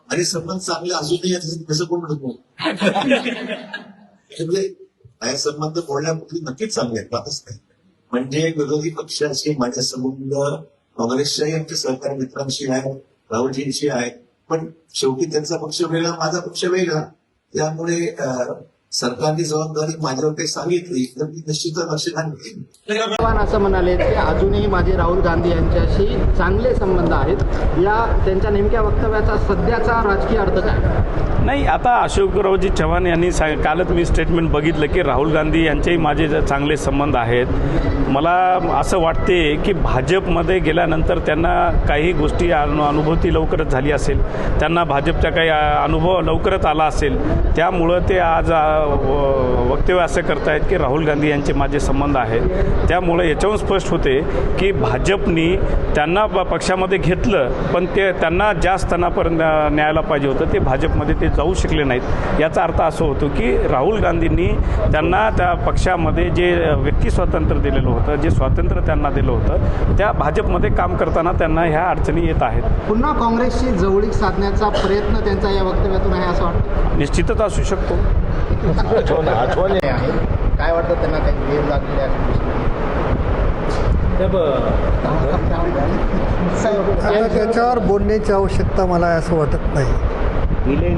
आणि संबंध चांगले असूनही कसं कोण म्हणतो म्हणजे संबंध बोलण्यापुरती नक्कीच चांगले आहेत, बातच नाही. म्हणजे विरोधी पक्षाचे माझे संबंध काँग्रेसच्याही आमच्या सहकारी मित्रांशी आहे, राहुलजींशी आहे, पण शेवटी त्यांचा पक्ष वेगळा, माझा पक्ष वेगळा. त्यामुळे सरकारची जबाबदारी माझ्यावर काही सांगितली तर मी निश्चितच लक्ष घालून असं म्हणाले की अजूनही माझे राहुल गांधी यांच्याशी चांगले संबंध आहेत. या त्यांच्या नेमक्या वक्तव्याचा सध्याचा राजकीय अर्थ काय? नाही, आता अशोकरावजी चव्हाण यांनी कालच मी स्टेटमेंट बघितलं की राहुल गांधी यांचेही माझे चांगले संबंध आहेत. मला असं वाटते की भाजपमध्ये गेल्यानंतर त्यांना काही गोष्टी अनुभूती लवकरच झाली असेल, त्यांना भाजपचा काही अनुभव लवकरच आला असेल, त्यामुळं ते आज वक्तव्य असं करतायत की राहुल गांधी यांचे माझे संबंध आहेत. त्यामुळं याच्यावरून स्पष्ट होते की भाजपनी त्यांना पक्षामध्ये घेतलं, पण ते त्यांना ज्या स्तरापर्यंत न्यायला पाहिजे होतं ते भाजपमध्ये ते जाऊ शकले नाहीत. याचा अर्थ असं होतो की राहुल गांधींनी त्यांना त्या पक्षामध्ये जे व्यक्ती स्वातंत्र्य दिलेलं होतं, जे स्वातंत्र्य त्यांना दिलं होतं, त्या भाजपमध्ये काम करताना त्यांना ह्या अडचणी येत आहेत. पुन्हा काँग्रेसशी जवळीक साधण्याचा प्रयत्न त्यांचा या वक्तव्यातून आहे असं वाटतं? निश्चितच असू शकतो. आठवण आहे, काय वाटतं त्यांना काही वेळ लागलेली त्याच्यावर बोलण्याची आवश्यकता मला असं वाटत नाही.